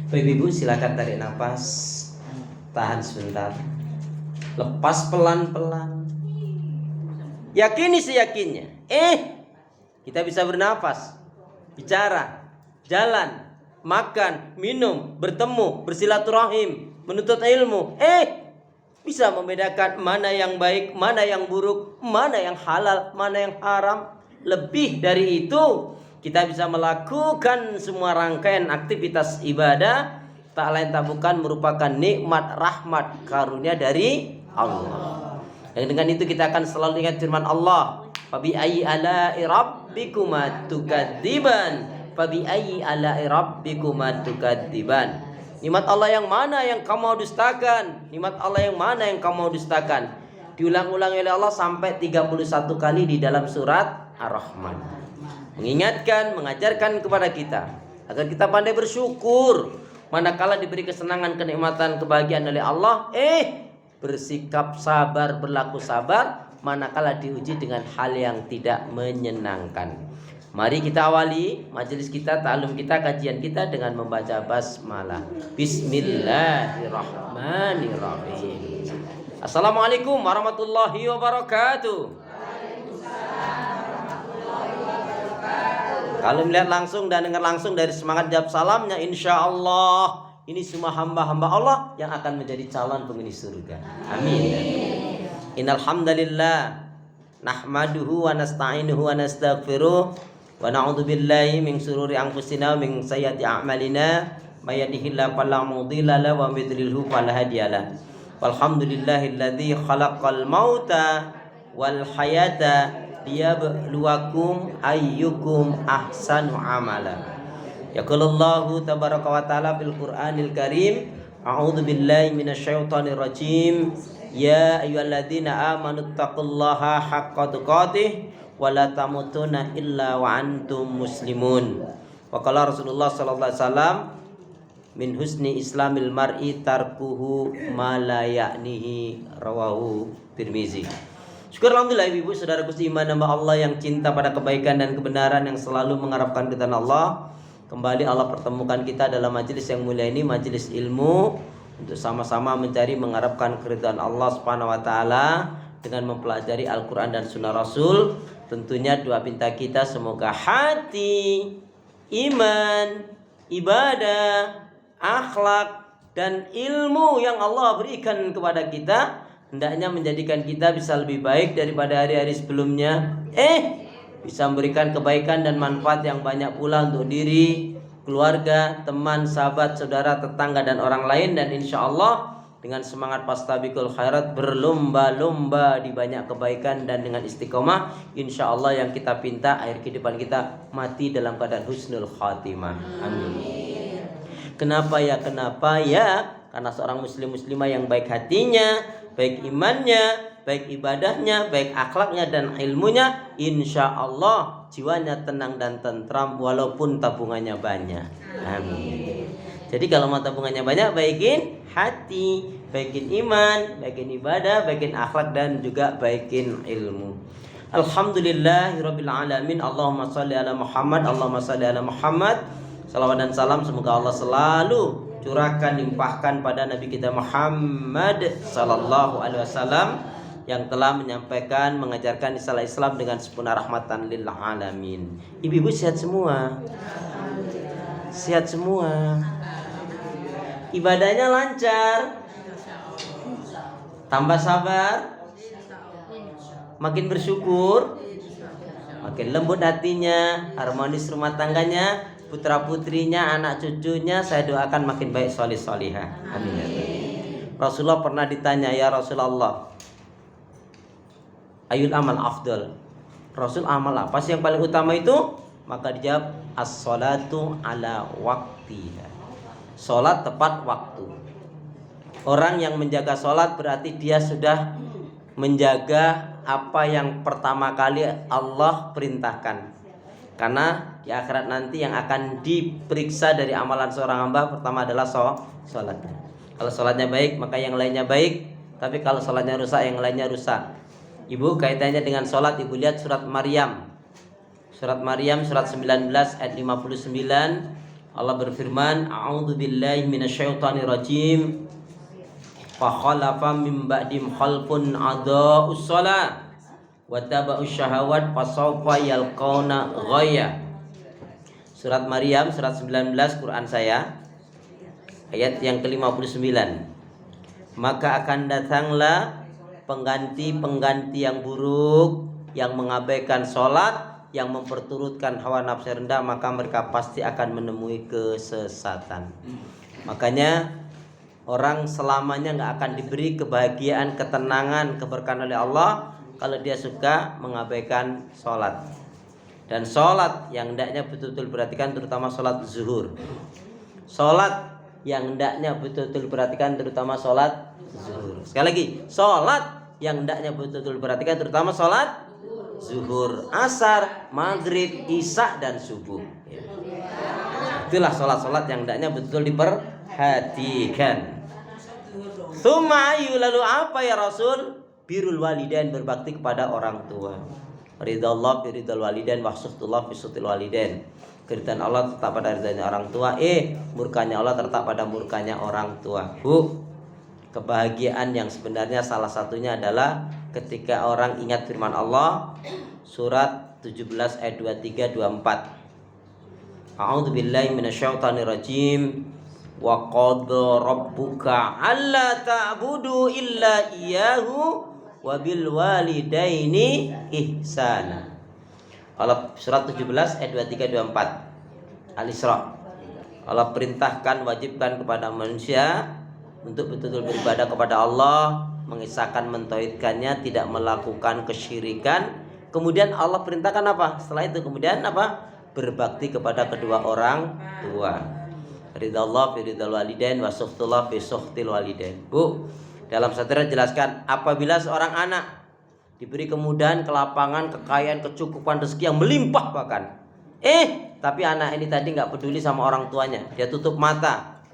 Ibu silakan tarik nafas, tahan sebentar, lepas pelan-pelan. Yakini seyakinnya, kita bisa bernafas, bicara, jalan, makan, minum, bertemu, bersilaturahim, menuntut ilmu. Bisa membedakan mana yang baik, mana yang buruk, mana yang halal, mana yang haram. Lebih dari itu, kita bisa melakukan semua rangkaian aktivitas ibadah, tak lain tak bukan merupakan nikmat, rahmat, karunia dari Allah. Dan dengan itu kita akan selalu ingat firman Allah, fabi ayyi ala'i rabbikuma tukadziban, fabi ayyi ala'i rabbikuma tukadziban. Nikmat Allah yang mana yang kamu dustakan? Nikmat Allah yang mana yang kamu dustakan? Diulang-ulang oleh Allah sampai 31 kali di dalam surat Ar-Rahman. Mengingatkan, mengajarkan kepada kita agar kita pandai bersyukur manakala diberi kesenangan, kenikmatan, kebahagiaan oleh Allah. Bersikap sabar, berlaku sabar manakala diuji dengan hal yang tidak menyenangkan. Mari kita awali majelis kita, ta'alum kita, kajian kita dengan membaca basmalah. Bismillahirrahmanirrahim. Assalamualaikum warahmatullahi wabarakatuh. Kalau melihat langsung dan dengar langsung dari semangat jawab salamnya, insya Allah ini semua hamba-hamba Allah yang akan menjadi calon penghuni surga. Amin. Innal hamdalillah nahmaduhu wa nasta'inuhu wa nastaghfiruh wa na'udzu billahi min shururi anfusina wa min sayyiati a'malina may yahdihillahu fala mudilla lahu wa may yudlilhu fala hadiyalah. Walhamdulillahilladzi khalaqal mauta wal hayata liyabluwakum ayyukum ahsanu amala. Yaqulullahu tabaraka wa ta'ala fil Qur'anil Karim, a'udzu billahi minasyaitonir rajim. Ya ayyuhalladzina amanu taqullaha haqqa tuqatih wa la tamutunna illa wa antum muslimun. Wa qala Rasulullah sallallahu alaihi wasallam, min husni islamil mar'i tarkuhu ma la ya'nihi, rawahu Tirmizi. Syukur alhamdulillah ibu saudaraku seiman hamba Allah yang cinta pada kebaikan dan kebenaran, yang selalu mengharapkan keridhaan Allah. Kembali Allah pertemukan kita dalam majelis yang mulia ini, majelis ilmu, untuk sama-sama mencari mengharapkan keridhaan Allah Subhanahu wa taala dengan mempelajari Al-Qur'an dan Sunnah Rasul. Tentunya doa pinta kita semoga hati, iman, ibadah, akhlak dan ilmu yang Allah berikan kepada kita hendaknya menjadikan kita bisa lebih baik daripada hari-hari sebelumnya. Bisa memberikan kebaikan dan manfaat yang banyak pula untuk diri, keluarga, teman, sahabat, saudara, tetangga dan orang lain. Dan insya Allah dengan semangat fastabiqul khairat, berlomba-lomba di banyak kebaikan, dan dengan istiqomah, insya Allah yang kita pinta akhir kehidupan kita mati dalam keadaan husnul khatimah. Amin. Kenapa ya? Karena seorang muslimah yang baik hatinya, baik imannya, baik ibadahnya, baik akhlaknya dan ilmunya, insya Allah jiwanya tenang dan tentram walaupun tabungannya banyak. Amin. Jadi kalau mau tabungannya banyak, baikin hati, baikin iman, baikin ibadah, baikin akhlak dan juga baikin ilmu. Alhamdulillahirabbil alamin. Allahumma shalli ala Muhammad, Allahumma shalli ala Muhammad. Salawat dan salam semoga Allah selalu curahkan, limpahkan pada Nabi kita Muhammad sallallahu alaihi wasallam yang telah menyampaikan, mengajarkan risalah Islam dengan sempurna rahmatan lil alamin. Ibu-ibu sehat semua? Sehat semua. Ibadahnya lancar. Tambah sabar. Makin bersyukur. Makin lembut hatinya, harmonis rumah tangganya, putra-putrinya, anak cucunya, saya doakan makin baik, solih solihah. Amin. Rasulullah pernah ditanya, ya Rasulullah, ayul amal afdal, Rasul amal apa sih yang paling utama itu? Maka dijawab, as-salatu ala waktiha, sholat tepat waktu. Orang yang menjaga sholat berarti dia sudah menjaga apa yang pertama kali Allah perintahkan. Karena di akhirat nanti yang akan diperiksa dari amalan seorang hamba pertama adalah sholatnya. Kalau sholatnya baik maka yang lainnya baik, tapi kalau sholatnya rusak yang lainnya rusak. Ibu, kaitannya dengan sholat, ibu lihat surat Maryam. Surat Maryam surat 19 ayat 59. Allah berfirman, a'udzubillahi minasyaitonirrajim. Fa khalafa min ba'dim khalfun adaa'us shalah wa taba'us syahawat fasawfa yalqauna ghayya. Surat Maryam surat 19 Quran saya ayat yang ke-59. Maka akan datanglah pengganti-pengganti yang buruk, yang mengabaikan sholat, yang memperturutkan hawa nafsu rendah, maka mereka pasti akan menemui kesesatan. Makanya orang selamanya nggak akan diberi kebahagiaan, ketenangan, keberkahan oleh Allah kalau dia suka mengabaikan sholat. Dan sholat yang hendaknya betul-betul perhatikan, terutama sholat zuhur. Sholat yang hendaknya betul-betul perhatikan, terutama sholat zuhur. Sekali lagi, sholat yang hendaknya betul-betul perhatikan, terutama sholat zuhur, asar, maghrib, isya, dan subuh. Itulah sholat-sholat yang hendaknya betul diperhatikan. Tsumma ayu, lalu apa ya Rasul? Birrul walidain, berbakti kepada orang tua. Ridallah fi ridal walidain wa suhtullah fi suhtil walidain. Keridhaan Allah tetap pada ridhanya orang tua, murkanya Allah tetap pada murkanya orang tua. Bu, kebahagiaan yang sebenarnya salah satunya adalah ketika orang ingat firman Allah surat 17 ayat 23 24. A'udzubillahi minasyaitonirrajim. Wa qadha rabbuka alla ta'budu illa iyyahu wa bil walidaini ihsana. Allah surat 17 ayat 23 24 Al-Isra. Allah perintahkan, wajibkan kepada manusia untuk betul-betul beribadah kepada Allah, mengisahkan, mentauhidkannya, tidak melakukan kesyirikan. Kemudian Allah perintahkan apa? Setelah itu kemudian apa? Berbakti kepada kedua orang tua. Ridallah fi ridal walidain wa suhtullah fi suhtil walidain. Bu, dalam satu ayat jelaskan, apabila seorang anak diberi kemudahan, kelapangan, kekayaan, kecukupan, rezeki yang melimpah bahkan, tapi anak ini tadi nggak peduli sama orang tuanya, dia tutup mata,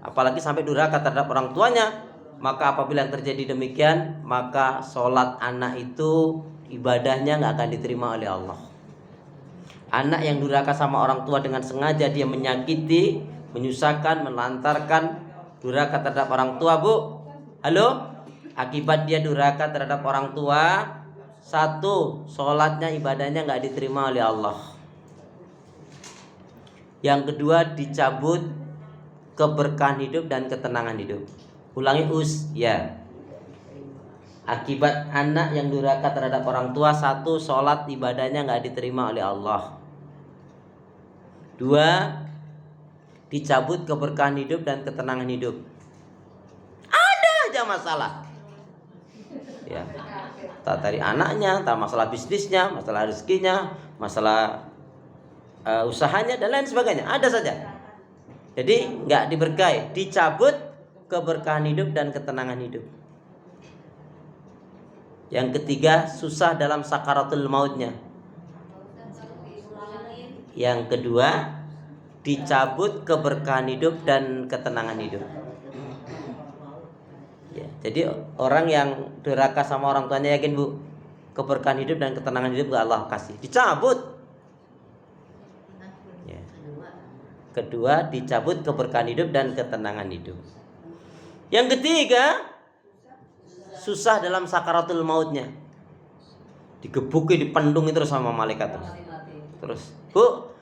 apalagi sampai durhaka terhadap orang tuanya, maka apabila yang terjadi demikian, maka sholat anak itu ibadahnya nggak akan diterima oleh Allah. Anak yang durhaka sama orang tua dengan sengaja dia menyakiti, menyusahkan, melantarkan, durhaka terhadap orang tua, Bu. Halo? Akibat dia durhaka terhadap orang tua, satu, sholatnya, ibadahnya nggak diterima oleh Allah. Yang kedua, dicabut keberkahan hidup dan ketenangan hidup. Ulangi ya. Akibat anak yang durhaka terhadap orang tua, satu, sholat ibadahnya nggak diterima oleh Allah. Dua, dicabut keberkahan hidup dan ketenangan hidup. Ada aja masalah. Ya, entah dari anaknya, entah masalah bisnisnya, masalah rezekinya, masalah usahanya dan lain sebagainya, ada saja. Jadi nggak diberkahi, dicabut keberkahan hidup dan ketenangan hidup. Yang ketiga, susah dalam sakaratul mautnya. Yang kedua, dicabut keberkahan hidup dan ketenangan hidup. Ya, jadi orang yang durhaka sama orang tuanya, yakin Bu, keberkahan hidup dan ketenangan hidup gak Allah kasih, dicabut. Ya. Kedua, dicabut keberkahan hidup dan ketenangan hidup. Yang ketiga, susah dalam sakaratul mautnya, digebuki, dipendung itu sama malaikat. Terus, Bu,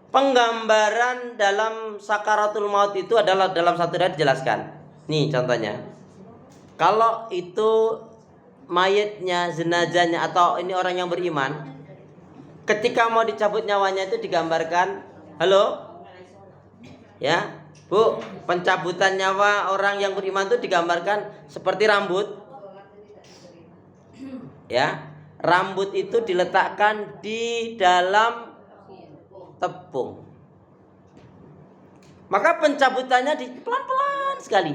penggambaran dalam sakaratul maut itu adalah dalam satu ayat dijelaskan. Nih contohnya. Kalau itu mayatnya, jenazahnya, atau ini orang yang beriman, ketika mau dicabut nyawanya itu digambarkan, halo? Ya, Bu, pencabutan nyawa orang yang beriman itu digambarkan seperti rambut. Ya, rambut itu diletakkan di dalam tepung. Maka pencabutannya pelan-pelan sekali,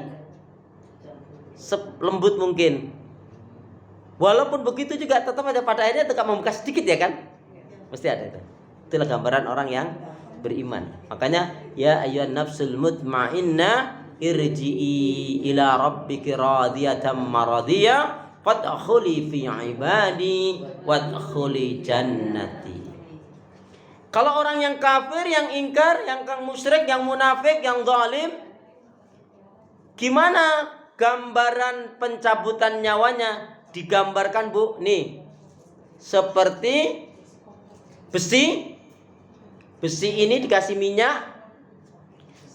selembut mungkin. Walaupun begitu juga tetap ada pada akhirnya tetap membuka sedikit, ya kan? Mesti ada itu. Itulah gambaran orang yang beriman. Makanya ya ayyuhan nafsul mutmainnah irji'i ila rabbiki radiyatan maradiyah fadkhuli fi ibadi wadkhuli jannati. Kalau orang yang kafir, yang ingkar, yang musyrik, yang munafik, yang zalim, gimana gambaran pencabutan nyawanya? Digambarkan, Bu, nih. Seperti besi. Besi ini dikasih minyak.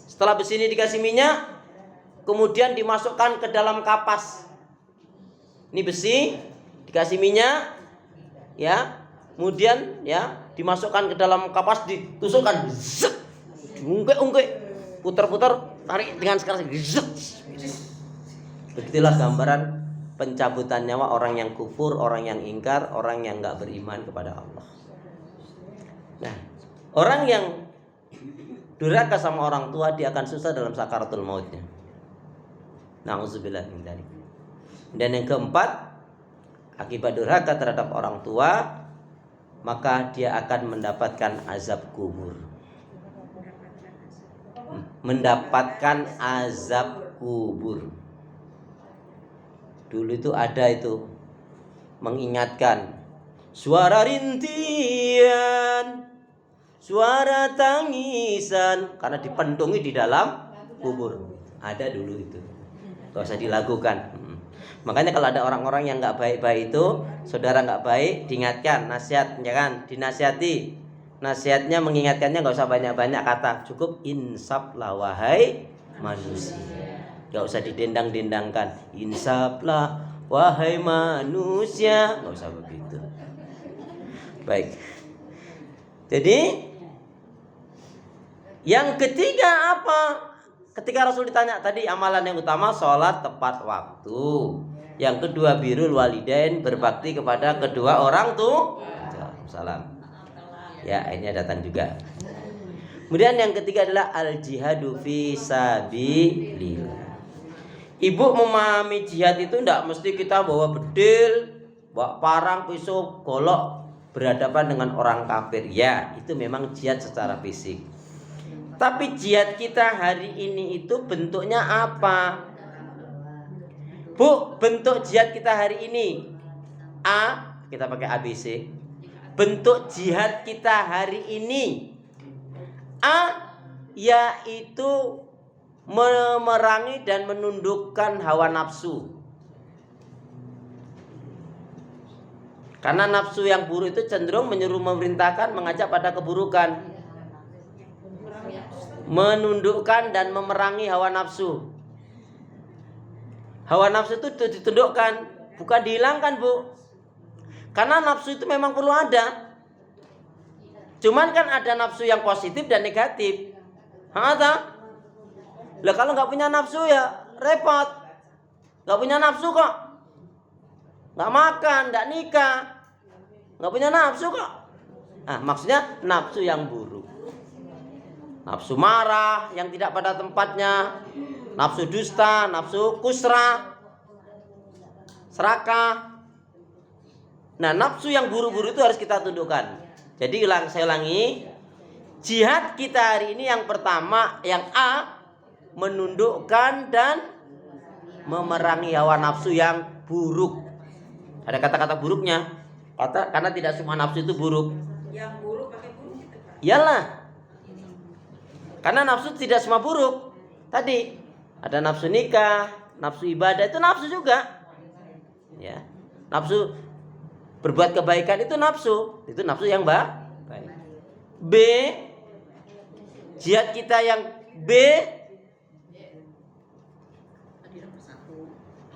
Setelah besi ini dikasih minyak, kemudian dimasukkan ke dalam kapas. Ini besi dikasih minyak, ya. Kemudian ya dimasukkan ke dalam kapas, ditusukkan, diungkek-ungkek, putar-putar, tarik dengan sekarang, begitulah gambaran pencabutan nyawa orang yang kufur, orang yang ingkar, orang yang nggak beriman kepada Allah. Nah, orang yang durhaka sama orang tua, dia akan susah dalam sakaratul mautnya. Nauzubillah min dzalik. Dan yang keempat, akibat durhaka terhadap orang tua, maka dia akan mendapatkan azab kubur. Mendapatkan azab kubur. Dulu itu ada itu mengingatkan suara rintian, suara tangisan, karena dipentungi di dalam kubur. Ada dulu itu. Gak usah dilakukan. Makanya kalau ada orang-orang yang nggak baik-baik itu, saudara nggak baik, diingatkan, nasihat, jangan dinasihati. Nasihatnya, mengingatkannya nggak usah banyak-banyak kata, cukup insaflah wahai manusia. Nggak usah didendang-dendangkan, insaflah wahai manusia, nggak usah begitu. Baik. Jadi yang ketiga apa? Ketika Rasul ditanya tadi, amalan yang utama sholat tepat waktu. Yang kedua birrul walidain, berbakti kepada kedua orang tua. Salam. Ya, akhirnya datang juga. Kemudian yang ketiga adalah al jihadu fi sabilillah. Ibu memahami jihad itu tidak mesti kita bawa bedil, bawa parang, pisau, golok berhadapan dengan orang kafir. Ya, itu memang jihad secara fisik. Tapi jihad kita hari ini itu bentuknya apa? Bu, bentuk jihad kita hari ini A, kita pakai ABC. Bentuk jihad kita hari ini A, yaitu memerangi dan menundukkan hawa nafsu. Karena nafsu yang buruk itu cenderung menyuruh, memerintahkan, mengajak pada keburukan. Menundukkan dan memerangi hawa nafsu. Hawa nafsu itu ditundukkan, bukan dihilangkan, Bu. Karena nafsu itu memang perlu ada. Cuman kan ada nafsu yang positif dan negatif. Lah kalau nggak punya nafsu ya repot. Nggak punya nafsu kok nggak makan, nggak nikah, nggak punya nafsu kok. Nah, maksudnya nafsu yang buruk. Nafsu marah yang tidak pada tempatnya, nafsu dusta, nafsu kusra, serakah. Nah, nafsu yang buru-buru itu harus kita tundukkan. Jadi saya ulangi, jihad kita hari ini yang pertama, yang A, menundukkan dan memerangi hawa nafsu yang buruk. Ada kata-kata buruknya, karena tidak semua nafsu itu buruk. Yang buruk pakai buruk gitu, Pak. Iyalah. Karena nafsu tidak semua buruk. Tadi ada nafsu nikah, nafsu ibadah, itu nafsu juga. Ya. Nafsu berbuat kebaikan itu nafsu yang baik. B, jihad kita yang B,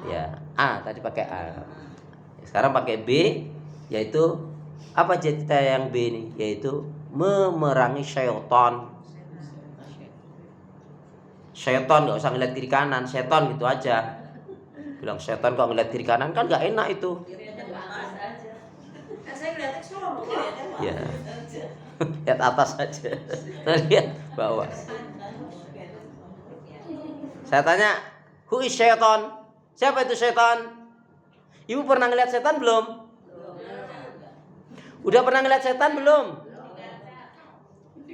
ya A, tadi pakai A. Sekarang pakai B, yaitu apa jihad kita yang B ini? Yaitu memerangi syaitan. Syaitan gak usah ngeliat kiri kanan, setan gitu aja. Bilang setan kok ngeliat kiri kanan, kan gak enak itu. Ya, lihat atas saja, lihat bawah. Saya tanya, who is syaitan? Siapa itu syaitan? Ibu pernah ngeliat setan belum? Udah pernah ngeliat setan belum?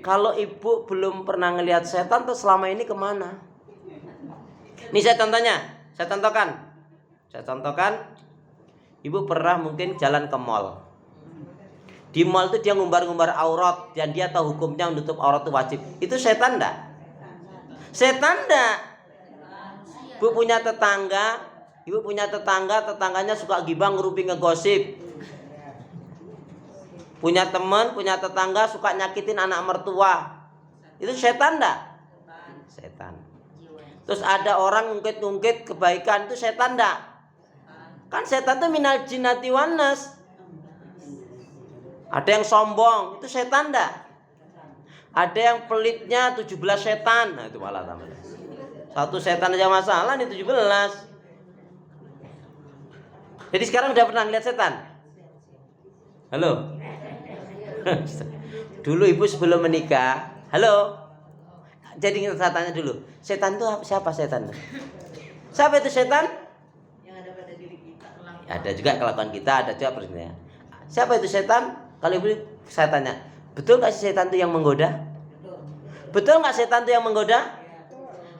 Kalau ibu belum pernah ngelihat setan, tuh selama ini kemana? Ini saya contohkan. Ibu pernah mungkin jalan ke mall. Di mall itu dia ngumbar-ngumbar aurat dan dia tahu hukumnya menutup aurat itu wajib. Itu setan enggak? Setan enggak? Ibu punya tetangga, tetangganya suka gibah, ngerupi, ngegosip. Punya teman, punya tetangga suka nyakitin anak mertua. Itu setan enggak? Setan. Terus ada orang ngungkit-ngungkit kebaikan, itu setan enggak? Kan setan itu minal jinnati wan nas. Ada yang sombong, itu setan enggak? Ada yang pelitnya 17 setan. Nah itu malah tambah. Satu setan aja masalah, nih 17. Jadi sekarang udah pernah lihat setan? Halo? Dulu ibu sebelum menikah, halo? Jadi saya tanya dulu, setan itu siapa setan? Siapa itu setan? Yang ada pada diri kita. Ada juga kelakuan kita, ada juga persennya. Siapa itu setan? Kalau ibu saya tanya, betul nggak sih setan itu yang menggoda? Betul nggak setan itu yang menggoda?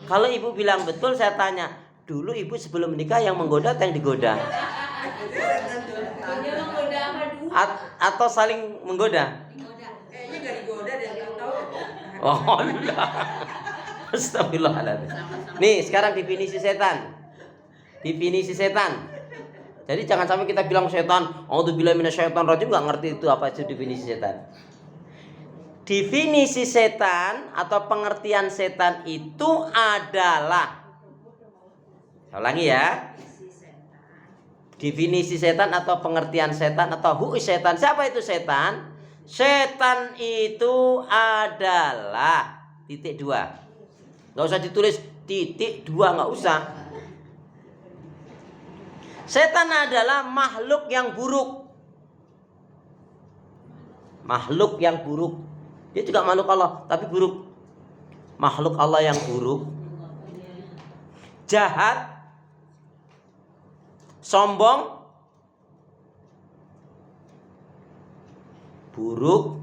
Kalau ibu bilang betul, saya tanya, dulu ibu sebelum menikah yang menggoda atau yang digoda? Atau saling menggoda? Kayaknya gak digoda dan gak tahu. Oh enggak. Astagfirullahaladzim. Nih sekarang definisi setan. Definisi setan. Jadi jangan sampai kita bilang setan, auzubillahi minasyaitonir rajim, enggak ngerti itu apa itu definisi setan. Definisi setan atau pengertian setan itu adalah, saya ulangi ya. Definisi setan atau pengertian setan atau setan. Siapa itu setan? Setan itu adalah titik 2. Gak usah ditulis titik 2, gak usah. Setan adalah makhluk yang buruk. Makhluk yang buruk. Dia juga makhluk Allah, tapi buruk. Makhluk Allah yang buruk, jahat, sombong, buruk,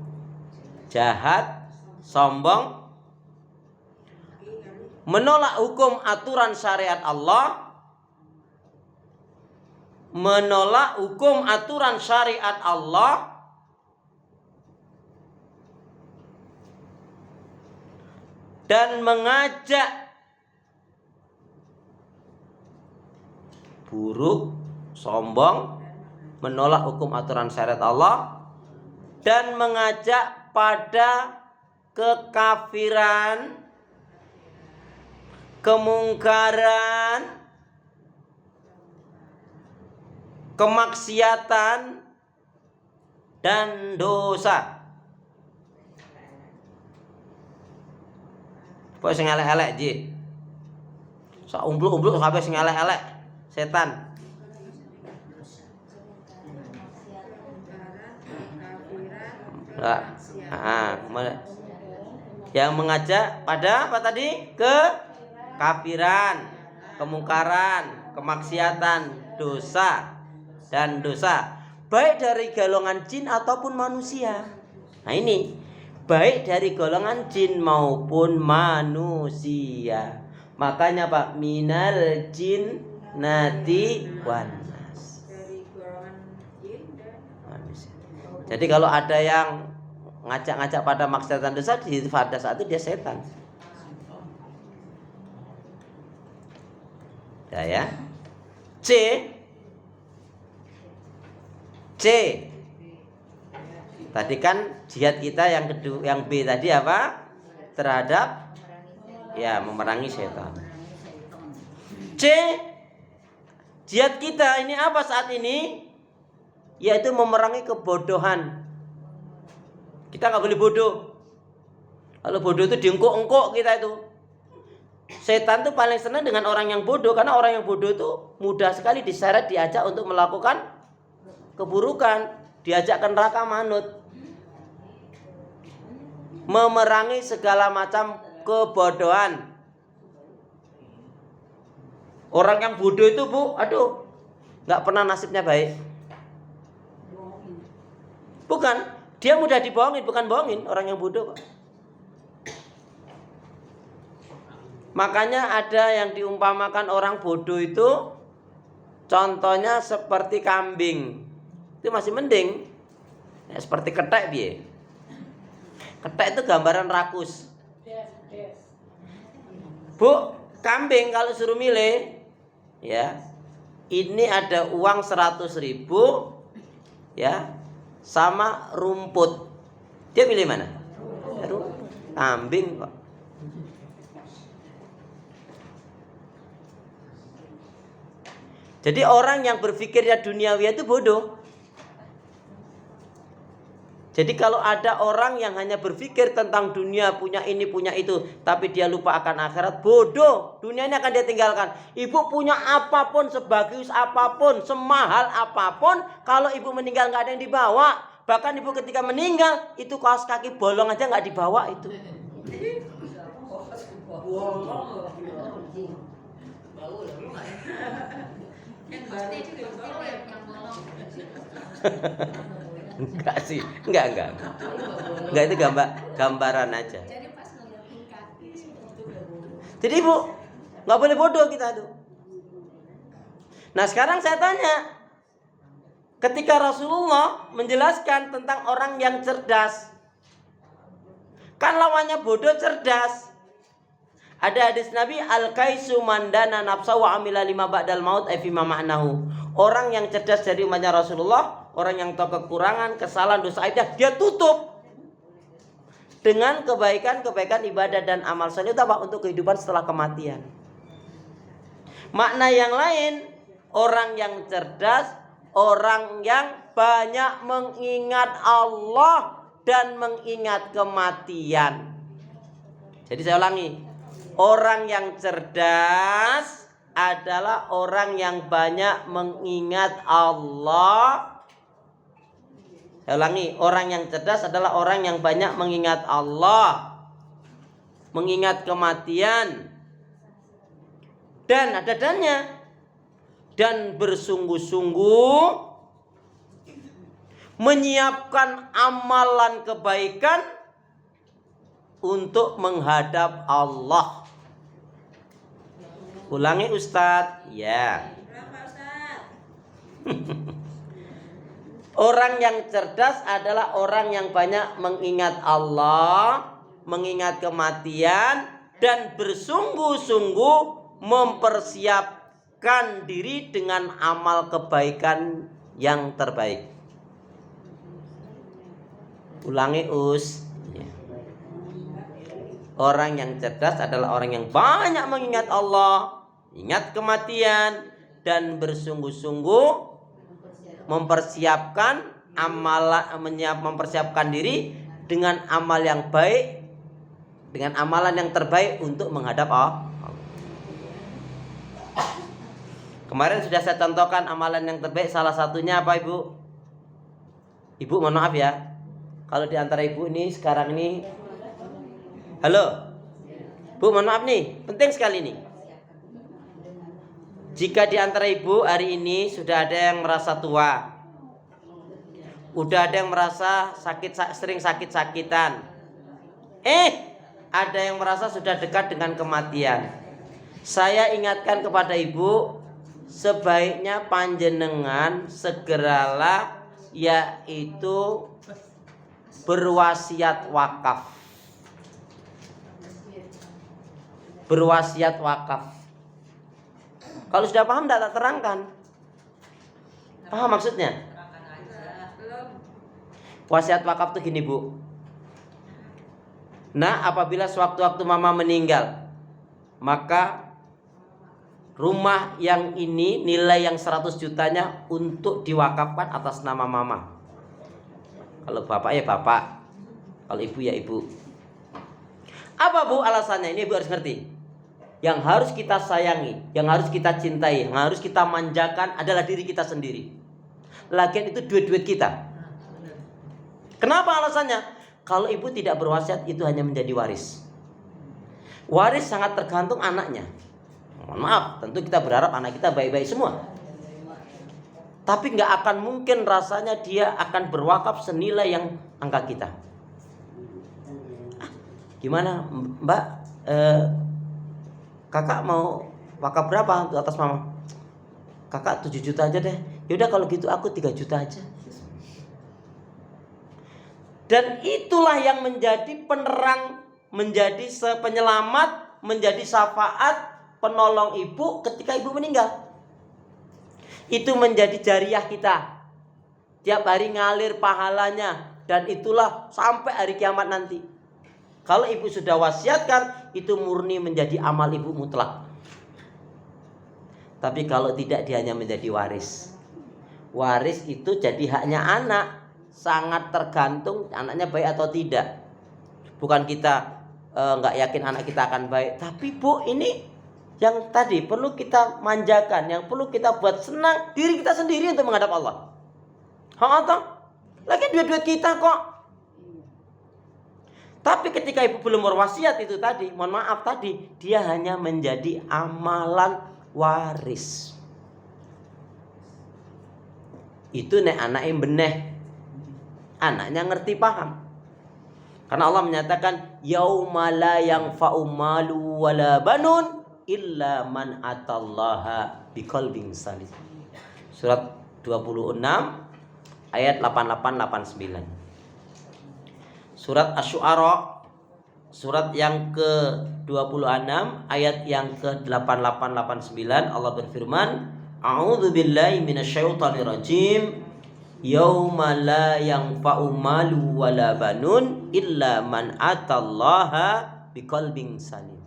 jahat, sombong, menolak hukum aturan syariat Allah, menolak hukum aturan syariat Allah, dan mengajak buruk, sombong, menolak hukum aturan syariat Allah, dan mengajak pada kekafiran, kemungkaran, kemaksiatan, dan dosa. Pokoknya sing elek-elek ji. Sak umbluk-umbluk kabeh sing elek-elek. Setan. Yang mengajak pada apa tadi? Kekafiran, kemungkaran, kemaksiatan, dosa, dan dosa. Baik dari golongan jin ataupun manusia. Nah ini, baik dari golongan jin maupun manusia. Makanya Pak, minal jin nati wanas. Dari golongan jin dan manusia. Jadi kalau ada yang ngajak-ngajak pada maksiatan dosa, pada saat itu dia setan. Ya. C. Tadi kan jihad kita yang kedua, yang B tadi apa? Terhadap memerangi setan. C. Jihad kita ini apa saat ini? Yaitu memerangi kebodohan. Kita nggak boleh bodoh. Kalau bodoh itu diengkok-engkok kita itu. Setan tuh paling senang dengan orang yang bodoh, karena orang yang bodoh itu mudah sekali diseret, diajak untuk melakukan keburukan, diajak ke neraka manut. Memerangi segala macam kebodohan. Orang yang bodoh itu Bu, nggak pernah nasibnya baik. Bukan, dia mudah dibohongin, bukan bohongin orang yang bodoh Pak. Makanya ada yang diumpamakan orang bodoh itu contohnya seperti kambing. Itu masih mending. Nah, seperti kethek piye? Kethek itu gambaran rakus. Bu, kambing kalau suruh milih, ya, ini ada uang 100.000, ya, sama rumput. Dia pilih mana? Rumput. Kambing kok. Jadi orang yang berpikirnya duniawi itu bodoh. Jadi kalau ada orang yang hanya berpikir tentang dunia, punya ini, punya itu, tapi dia lupa akan akhirat, bodoh. Dunia ini akan dia tinggalkan. Ibu punya apapun, sebagus apapun, semahal apapun, kalau ibu meninggal nggak ada yang dibawa. Bahkan ibu ketika meninggal, itu kaos kaki bolong aja nggak dibawa itu. Enggak sih, enggak. Enggak, itu gambaran aja. Jadi ibu, nggak boleh bodoh kita tuh. Nah sekarang saya tanya, ketika Rasulullah menjelaskan tentang orang yang cerdas, kan lawannya bodoh cerdas. Ada hadis Nabi, al-kaisu mandana nafsa wa amila lima ba'dal maut ay fima ma'nahu. Orang yang cerdas dari umatnya Rasulullah, orang yang tahu kekurangan, kesalahan, dosa aibnya, dia tutup dengan kebaikan-kebaikan ibadah dan amal saleh itu apa? Untuk kehidupan setelah kematian. Makna yang lain, orang yang cerdas, orang yang banyak mengingat Allah dan mengingat kematian. Jadi saya ulangi, orang yang cerdas adalah orang yang banyak mengingat Allah. Saya ulangi, orang yang cerdas adalah orang yang banyak mengingat Allah, mengingat kematian, dan ada dannya, dan bersungguh-sungguh menyiapkan amalan kebaikan untuk menghadap Allah. Ulangi Ustadz. Ya. Orang yang cerdas adalah orang yang banyak mengingat Allah, mengingat kematian, dan bersungguh-sungguh mempersiapkan diri dengan amal kebaikan yang terbaik. Ulangi Us. Orang yang cerdas adalah orang yang banyak mengingat Allah, ingat kematian, dan bersungguh-sungguh mempersiapkan mempersiapkan diri dengan amal yang baik, dengan amalan yang terbaik untuk menghadap Allah. Kemarin sudah saya contohkan amalan yang terbaik, salah satunya apa Ibu? Ibu mohon maaf ya, kalau di antara ibu ini sekarang ini, halo Bu, mohon maaf nih, penting sekali nih. Jika di antara ibu hari ini sudah ada yang merasa tua, udah ada yang merasa sering sakit-sakitan, ada yang merasa sudah dekat dengan kematian, saya ingatkan kepada ibu, sebaiknya panjenengan segeralah yaitu berwasiat wakaf. Berwasiat wakaf. Kalau sudah paham tidak tak terangkan. Paham maksudnya? Wasiat wakaf itu gini Bu. Nah, apabila sewaktu-waktu mama meninggal, maka rumah yang ini nilai yang 100 jutanya untuk diwakafkan atas nama mama. Kalau bapak ya bapak, kalau ibu ya ibu. Apa Bu alasannya? Ini ibu harus ngerti. Yang harus kita sayangi, yang harus kita cintai, yang harus kita manjakan adalah diri kita sendiri. Lagian itu duit-duit kita. Kenapa alasannya? Kalau ibu tidak berwasiat, itu hanya menjadi waris. Waris sangat tergantung anaknya. Mohon maaf, tentu kita berharap anak kita baik-baik semua. Tapi gak akan mungkin rasanya dia akan berwakaf senilai yang angka kita. Gimana Mbak? Kakak mau wakaf berapa untuk atas mama? Kakak 7 juta aja deh. Yaudah kalau gitu aku 3 juta aja. Dan itulah yang menjadi penerang, menjadi penyelamat, menjadi syafaat penolong ibu ketika ibu meninggal. Itu menjadi jariah kita. Tiap hari ngalir pahalanya, dan itulah sampai hari kiamat nanti. Kalau ibu sudah wasiatkan, itu murni menjadi amal ibu mutlak. Tapi kalau tidak, dia hanya menjadi waris. Waris itu jadi haknya anak. Sangat tergantung anaknya baik atau tidak. Bukan kita nggak yakin anak kita akan baik. Tapi bu, ini yang tadi perlu kita manjakan, yang perlu kita buat senang diri kita sendiri untuk menghadap Allah. Lagi duit-duit kita kok. Tapi ketika ibu belum berwasiat itu tadi, mohon maaf tadi, dia hanya menjadi amalan waris. Itu nek anak yang beneh, anaknya ngerti paham. Karena Allah menyatakan yauma la yanfa'u malu wala banun illa man atallaha biqalbin salim. Surat 26 ayat 88-89. Surat Asy-Syu'ara surat yang ke-26 ayat yang ke-88-89 Allah berfirman, A'udzu billahi minasyaitonir rajim. Yauma la yanfa'u malu wala banun illa man atallaha biqalbin salim.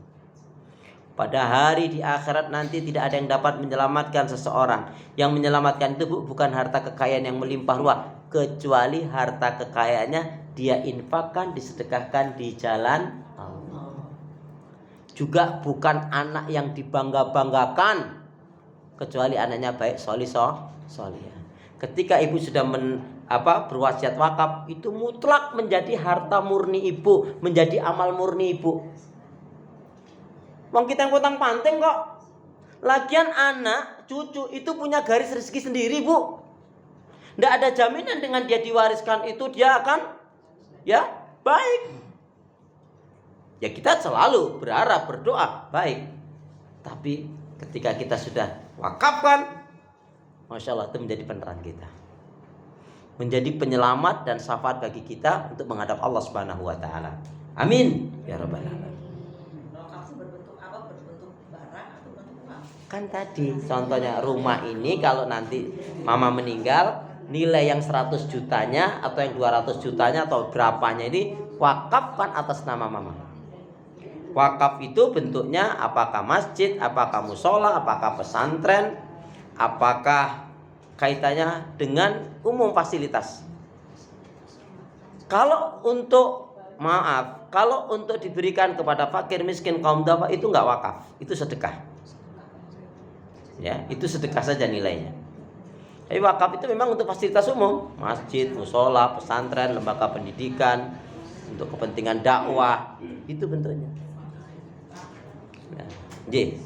Pada hari di akhirat nanti tidak ada yang dapat menyelamatkan seseorang. Yang menyelamatkan itu bukan harta kekayaan yang melimpah ruah, kecuali harta kekayaannya dia infakkan, disedekahkan di jalan Allah. Juga bukan anak yang dibangga-banggakan, kecuali anaknya baik, solihah. Ketika ibu sudah berwasiat wakaf, itu mutlak menjadi harta murni ibu, menjadi amal murni ibu. Wong kita yang potong panting kok. Lagian anak, cucu itu punya garis rezeki sendiri, bu. Nggak ada jaminan dengan dia diwariskan itu dia akan baik. Ya kita selalu berharap, berdoa baik. Tapi ketika kita sudah wakafkan, Masya Allah, itu menjadi penerang kita, menjadi penyelamat dan syafaat bagi kita untuk menghadap Allah Subhanahu wa taala. Amin ya rabbal alamin. Berbentuk apa? Berbentuk barang atau bentuk uang? Kan tadi contohnya rumah ini kalau nanti mama meninggal, nilai yang 100 jutanya atau yang 200 jutanya atau berapanya ini wakafkan atas nama mama. Wakaf itu bentuknya apakah masjid, apakah musola, apakah pesantren, apakah kaitannya dengan umum fasilitas. Kalau untuk diberikan kepada fakir miskin kaum duafa itu enggak wakaf, itu sedekah. Ya, itu sedekah saja nilainya. Tapi wakaf itu memang untuk fasilitas umum, masjid, musola, pesantren, lembaga pendidikan, untuk kepentingan dakwah, itu bentuknya. J.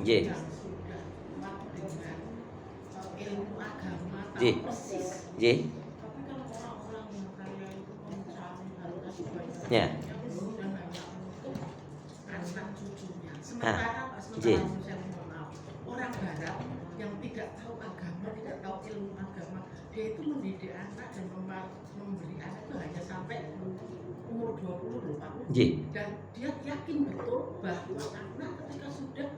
J. J. J. Ya. J. Orang barat yang tidak tahu agama, tidak tahu ilmu agama, dia itu mendidik anak dan memberi anak itu hanya sampai umur 20 tahun. J. Dan dia yakin betul bahwa anak ketika sudah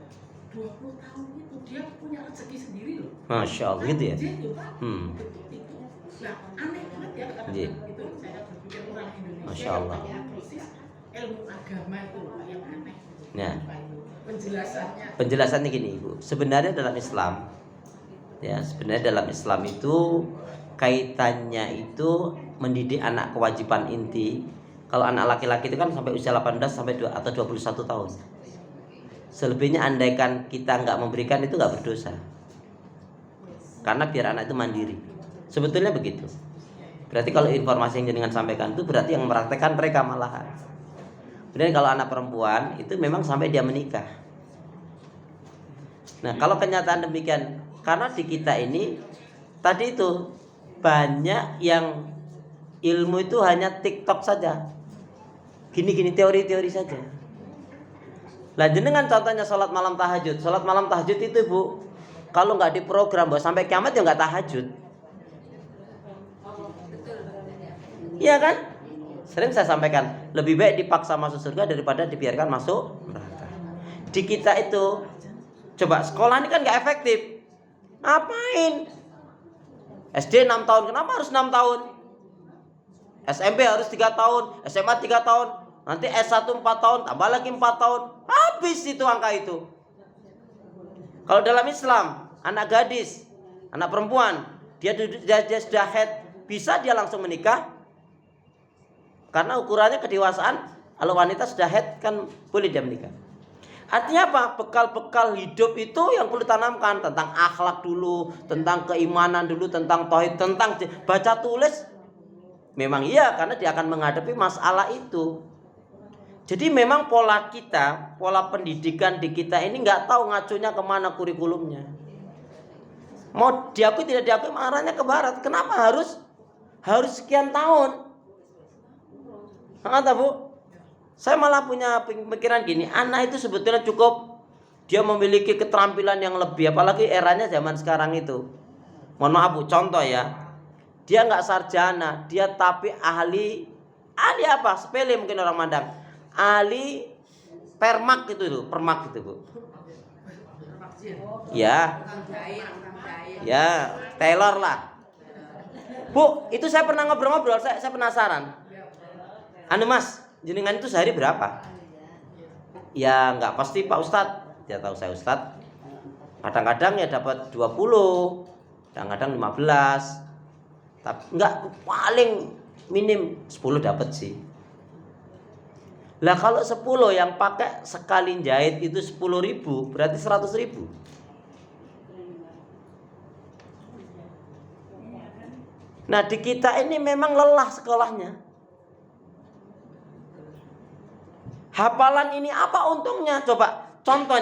20 tahun itu dia punya rezeki sendiri loh. Masya Allah, gitu ya. Betul itu. Nah, aneh banget ya kadang-kadang itu saya berpikir orang Indonesia Masya Allah. yang persis ilmu agama itu loh yang aneh. Nah, penjelasannya gini Ibu. Sebenarnya dalam Islam, dalam Islam itu kaitannya itu mendidik anak kewajiban inti. Kalau anak laki-laki itu kan sampai usia 18 sampai atau 21 tahun. Selebihnya andaikan kita nggak memberikan itu nggak berdosa. Karena biar anak itu mandiri. Sebetulnya begitu. Berarti kalau informasi yang jenengan sampaikan itu berarti yang mempraktekkan mereka malahan. Kemudian kalau anak perempuan itu memang sampai dia menikah. Nah, kalau kenyataan demikian, karena di kita ini tadi itu banyak yang ilmu itu hanya TikTok saja. Gini-gini teori-teori saja. Lah jenengan contohnya salat malam tahajud. Salat malam tahajud itu Bu, Kalau nggak diprogram bahwa sampai kiamat ya nggak tahajud. Iya kan? Sering saya sampaikan, lebih baik dipaksa masuk surga daripada dibiarkan masuk neraka. Di kita itu, coba sekolah ini kan nggak efektif. Ngapain? SD 6 tahun, kenapa harus 6 tahun? SMP harus 3 tahun, SMA 3 tahun, nanti S1 4 tahun, tambah lagi 4 tahun. Habis itu angka itu. Kalau dalam Islam, anak gadis, anak perempuan, dia sudah haid, bisa dia langsung menikah? Karena ukurannya kedewasaan, kalau wanita sudah haid kan boleh dia menikah. Artinya apa? Bekal-bekal hidup itu yang perlu ditanamkan, tentang akhlak dulu, tentang keimanan dulu, tentang tauhid, tentang baca tulis. Memang iya, karena dia akan menghadapi masalah itu. Jadi memang pola kita, pola pendidikan di kita ini nggak tahu ngacunya kemana kurikulumnya. Mau diakui tidak diakui arahnya ke barat. Kenapa harus sekian tahun? Kata Bu, saya malah punya pikiran gini, anak itu sebetulnya cukup dia memiliki keterampilan yang lebih, apalagi eranya zaman sekarang itu. Mohon maaf Bu, contoh ya, dia nggak sarjana, dia tapi ahli apa? Sepele mungkin orang mandang, ahli permak gitu loh, permak gitu Bu. Ya, tailor lah. Bu, itu saya pernah ngobrol-ngobrol, saya penasaran. Anu Mas, jenengan itu sehari berapa? Ya nggak pasti Pak Ustadz. Dia tahu saya Ustadz. Kadang-kadang ya dapat 20, kadang-kadang 15. Tapi nggak, paling minim 10 dapat sih. Lah kalau 10 yang pakai sekali jahit itu 10.000, berarti 100.000. Nah di kita ini memang lelah sekolahnya. Hafalan ini apa untungnya? Coba contoh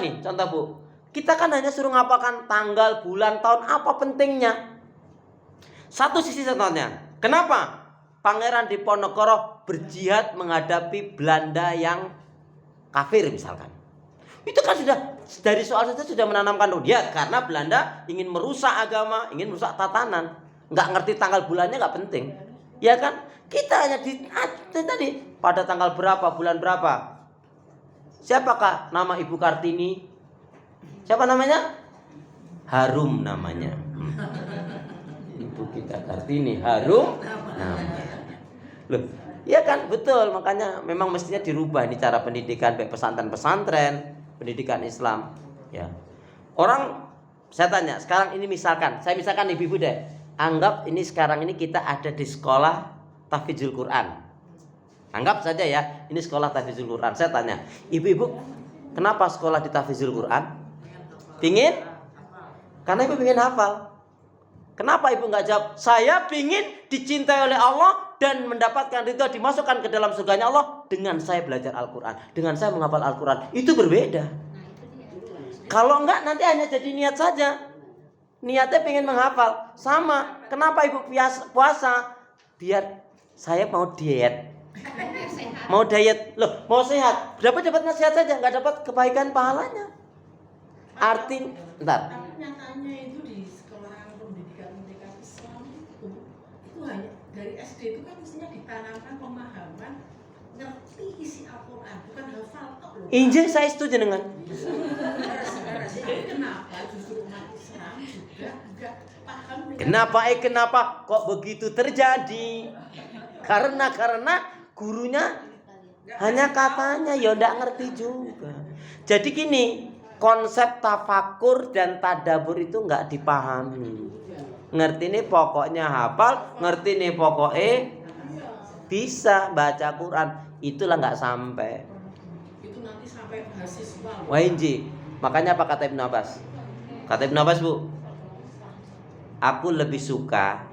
Bu. Kita kan hanya suruh ngapalkan tanggal, bulan, tahun, apa pentingnya? Satu sisi contohnya. Kenapa? Pangeran Diponegoro berjihad menghadapi Belanda yang kafir misalkan. Itu kan sudah dari soal saja sudah menanamkan dia, karena Belanda ingin merusak agama, ingin merusak tatanan. Nggak ngerti tanggal bulannya nggak penting. Ya kan? Kita hanya tadi pada tanggal berapa, bulan berapa. Siapakah nama Ibu Kartini? Siapa namanya? Harum namanya. Ibu kita Kartini, harum namanya. Loh, iya kan, betul. Makanya memang mestinya dirubah ini cara pendidikan baik pesantren-pesantren, pendidikan Islam. Ya. Orang, saya tanya, sekarang ini saya misalkan ibu-ibu deh. Anggap ini sekarang ini kita ada di sekolah tahfidzul Quran. Anggap saja ya, ini sekolah tahfidzul Quran. Saya tanya, ibu-ibu, kenapa sekolah di tahfidzul Quran? Pingin? Karena ibu pingin hafal. Kenapa ibu nggak jawab? Saya pingin dicintai oleh Allah dan mendapatkan ridho, dimasukkan ke dalam surganya Allah dengan saya belajar Al-Quran, dengan saya menghafal Al-Quran. Itu berbeda. Kalau enggak nanti hanya jadi niat saja. Niatnya pengen menghafal. Sama. Kenapa ibu puasa? Biar saya mau diet. Mau diet. Loh, mau sehat. Dapat nasihat saja, nggak dapat kebaikan pahalanya. Ntar. Tapi nyatanya itu di sekolah pendidikan Islam itu hanya dari SD itu kan mestinya ditanamkan pemahaman, ngerti isi Al-Quran, bukan hafal tok loh. Injil saya setuju dengan. Tapi kenapa justru umat Islam juga enggak paham? Kenapa kok begitu terjadi? Karena gurunya hanya katanya, ya enggak ngerti juga. Jadi gini, konsep tafakur dan tadabur itu enggak dipahami. Ngerti nih pokoknya hafal, ngerti nih pokoknya bisa baca Quran, itulah enggak sampai. Itu nanti sampai mahasiswa. WNJ. Makanya apa kata Ibnu Abbas? Kata Ibnu Abbas, Bu, aku lebih suka.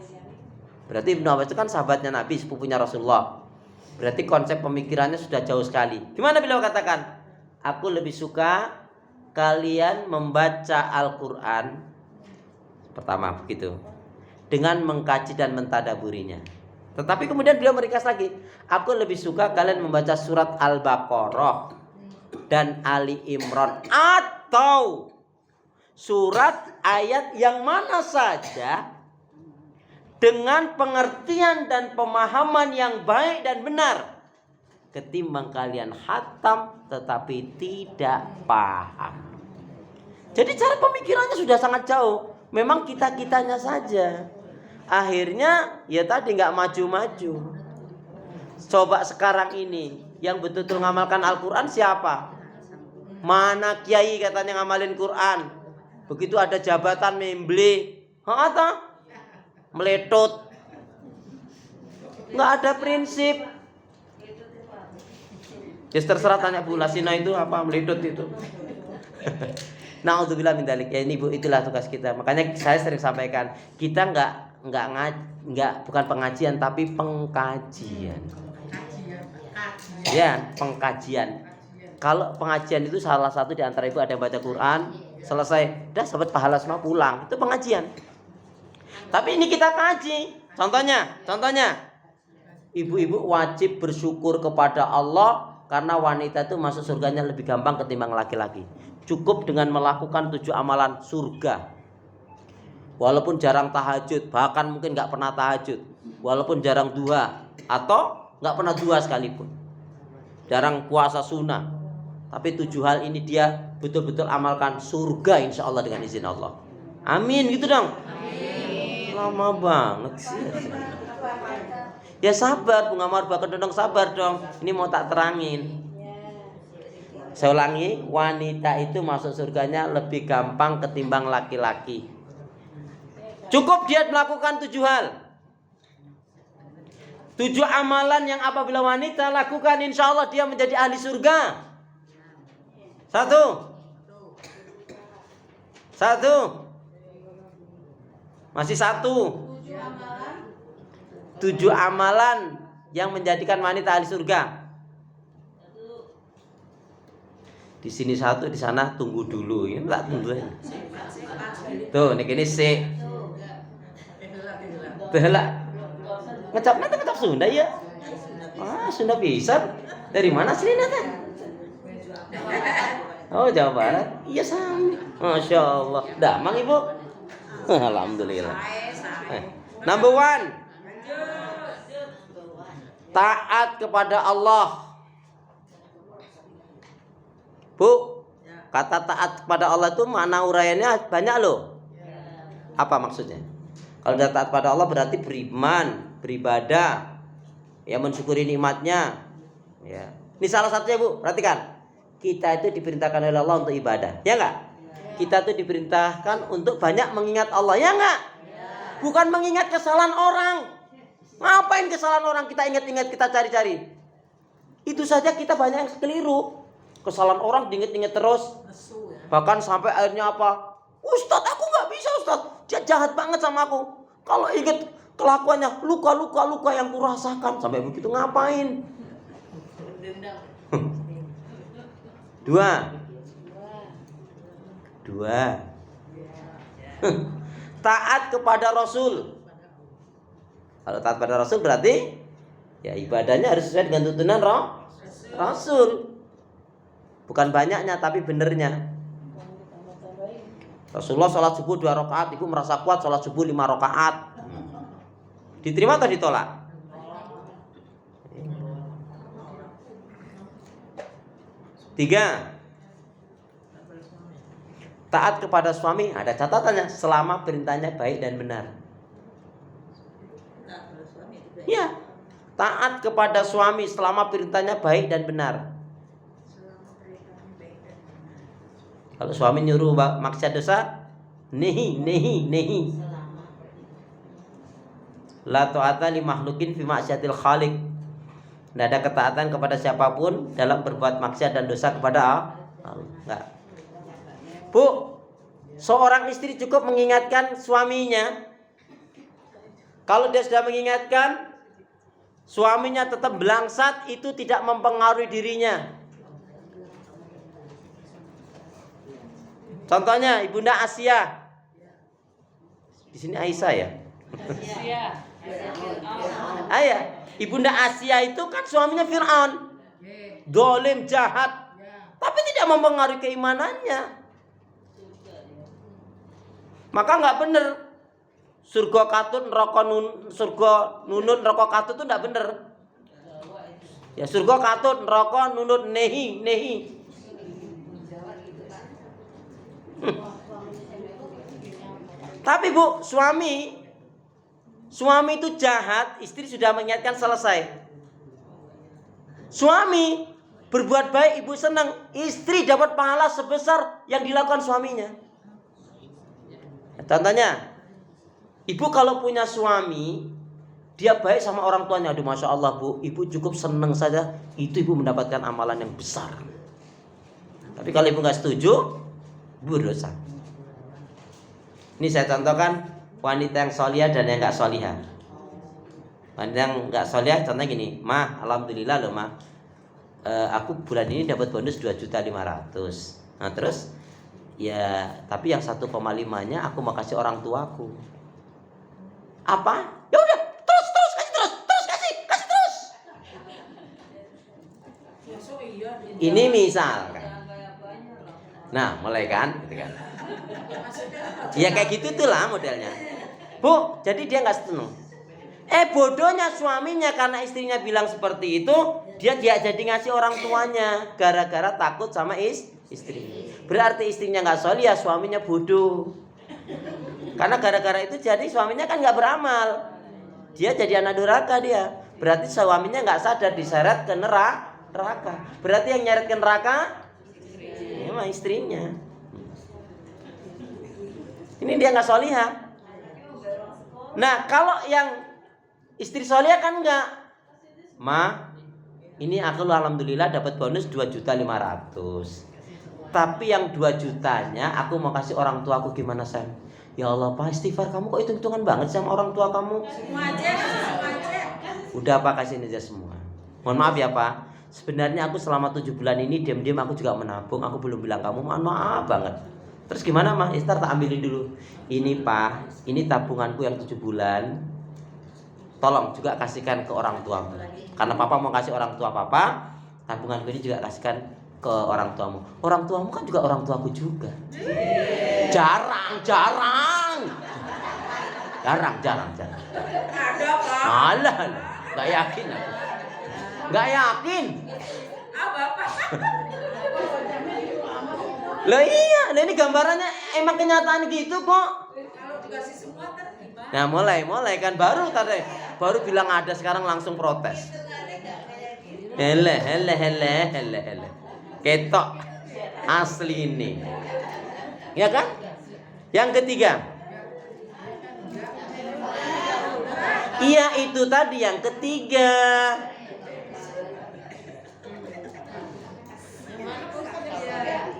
Berarti Ibnu Abbas itu kan sahabatnya Nabi, sepupunya Rasulullah. Berarti konsep pemikirannya sudah jauh sekali. Gimana beliau katakan? Aku lebih suka kalian membaca Al-Quran, pertama begitu, dengan mengkaji dan mentadaburinya. Tetapi kemudian beliau meringkas lagi, aku lebih suka kalian membaca surat Al-Baqarah dan Ali Imran, atau surat ayat yang mana saja dengan pengertian dan pemahaman yang baik dan benar ketimbang kalian khatam tetapi tidak paham. Jadi cara pemikirannya sudah sangat jauh. Memang kita-kitanya saja akhirnya ya tadi nggak maju-maju. Coba sekarang ini yang betul-betul ngamalkan Al-Quran siapa? Mana kiai katanya ngamalin Quran, begitu ada jabatan memble, meletut, nggak ada prinsip. Ya terserah tanya Bu Lasina itu apa meletut itu. Na'udzubillah min dzalik. Ya ini Bu, itulah tugas kita. Makanya saya sering sampaikan, kita bukan pengajian tapi pengkajian. Ya, pengkajian. Kalau pengajian itu salah satu di antara ibu ada yang baca Quran, selesai, dah dapat pahala semua pulang. Itu pengajian. Tapi ini kita kaji. Contohnya, ibu-ibu wajib bersyukur kepada Allah karena wanita itu masuk surganya lebih gampang ketimbang laki-laki. Cukup dengan melakukan 7 amalan surga. Walaupun jarang tahajud, bahkan mungkin nggak pernah tahajud, walaupun jarang duha atau nggak pernah duha sekalipun, jarang puasa sunnah, tapi 7 hal ini dia betul-betul amalkan, surga insya Allah dengan izin Allah. Amin gitu dong. Amin. Lama banget sih. Ya sabar Bunga Marba Kedondong, sabar dong. Ini mau tak terangin. Saya ulangi, wanita itu masuk surganya lebih gampang ketimbang laki-laki. Cukup dia melakukan 7 hal. 7 amalan yang apabila wanita lakukan, insya Allah dia menjadi ahli surga. 1. Masih 1. 7 amalan yang menjadikan wanita ahli surga. Di sini 1, di sana tunggu dulu. Ini tak tunggu. Tuh, ini C. Tehela. Ngecap Sunda ya? Ah, Sunda bisa. Dari mana sih Nata? Oh, Jawa Barat. Iya sama. Masya Allah. Damang Ibu. Alhamdulillah. Number 1. Taat kepada Allah. Bu, kata taat kepada Allah itu makna uraiannya banyak loh. Apa maksudnya? Kalau udah taat pada Allah berarti beriman, beribadah, ya mensyukuri nikmatnya. Ya. Ini salah satunya Bu, perhatikan. Kita itu diperintahkan oleh Allah untuk ibadah, ya enggak? Kita itu diperintahkan untuk banyak mengingat Allah, ya enggak? Bukan mengingat kesalahan orang. Ngapain kesalahan orang kita ingat-ingat, kita cari-cari? Itu saja kita banyak yang keliru. Kesalahan orang diingat-ingat terus. Bahkan sampai akhirnya apa? Ustadz, aku gak bisa Ustadz. Dia jahat banget sama aku. Kalau ingat kelakuannya, luka yang kurasakan. Sampai begitu ngapain? 2. Taat kepada Rasul. Kalau taat pada Rasul berarti ya ibadahnya harus sesuai dengan tuntunan Rasul. Bukan banyaknya tapi benernya. Rasulullah sholat subuh 2 rakaat, itu merasa kuat sholat subuh 5 rakaat. Diterima atau ditolak? Tiga, taat kepada suami, ada catatannya, selama perintahnya baik dan benar. Ya, taat kepada suami selama perintahnya baik dan benar. Kalau suami nyuruh maksiat dosa, nehi. La ta'ata li makhlukin fi maksiatil khaliq. Tidak ada ketaatan kepada siapapun dalam berbuat maksiat dan dosa kepada Allah. Enggak. Bu, seorang istri cukup mengingatkan suaminya. Kalau dia sudah mengingatkan, suaminya tetap belangsat, itu tidak mempengaruhi dirinya. Contohnya Ibunda Asia. Di sini Aisyah ya. Ayah, Ibunda Asia itu kan suaminya Fir'aun, zalim, jahat, tapi tidak mempengaruhi keimanannya. Maka nggak bener. Surga katut, neraka surga nunut, neraka katut itu nggak bener. Ya surga katut, neraka nunut, nehi. Tapi Bu, suami itu jahat, istri sudah mengingatkan selesai. Suami berbuat baik, ibu senang, istri dapat pahala sebesar yang dilakukan suaminya. Contohnya, ibu kalau punya suami, dia baik sama orang tuanya, aduh masya Allah Bu, ibu cukup senang saja, itu ibu mendapatkan amalan yang besar. Tapi kalau ibu nggak setuju, ibu berdosa. Ini saya contohkan wanita yang solihah dan yang nggak solihah. Wanita yang nggak solihah, contohnya gini, Ma, alhamdulillah loh Ma, aku bulan ini dapat bonus 2.500.000. Nah terus, ya tapi yang 1,5-nya aku mau kasih orang tuaku. Apa? Ya udah, terus kasih terus. Ini misal kan. Nah, mulai kan, gitu kan. Ya kayak gitu itulah modelnya. Bu, jadi dia nggak seneng. Bodohnya suaminya karena istrinya bilang seperti itu, dia jadi ngasih orang tuanya gara-gara takut sama istri. Berarti istrinya nggak solihah, suaminya bodoh. Karena gara-gara itu jadi suaminya kan nggak beramal. Dia jadi anak durhaka dia. Berarti suaminya nggak sadar diseret ke neraka. Berarti yang nyeret ke neraka memang istrinya. Ini dia nggak solihah. Nah kalau yang istri solihah kan enggak. Ma, ini aku alhamdulillah dapat bonus 2.500.000. Tapi yang 2 jutanya aku mau kasih orang tua aku, gimana Sam? Ya Allah Pak, istighfar, kamu kok hitung-hitungan banget sama orang tua kamu? Semua aja. Udah Pak, kasihin aja semua. Mohon maaf ya Pak, sebenarnya aku selama 7 bulan ini diam-diam aku juga menabung. Aku belum bilang kamu, mohon maaf banget. Terus gimana Mah? Ntar tak ambilin dulu. Ini Pak, ini tabunganku yang 7 bulan. Tolong juga kasihkan ke orang tuamu. Karena Papa mau kasih orang tua Papa, tabunganku ini juga kasihkan ke orang tuamu. Orang tuamu kan juga orang tuaku juga. Jarang. Ada Pak. Alah, nggak yakin aku. Nggak yakin. Bapak. Loh iya, ini gambarannya emang kenyataan gitu kok. Kalau dikasih semua kan gimana? Nah mulai kan baru bilang ada, sekarang langsung protes. Hele. Ketok asli ini. Ya kan? Yang ketiga. Iya itu tadi yang ketiga.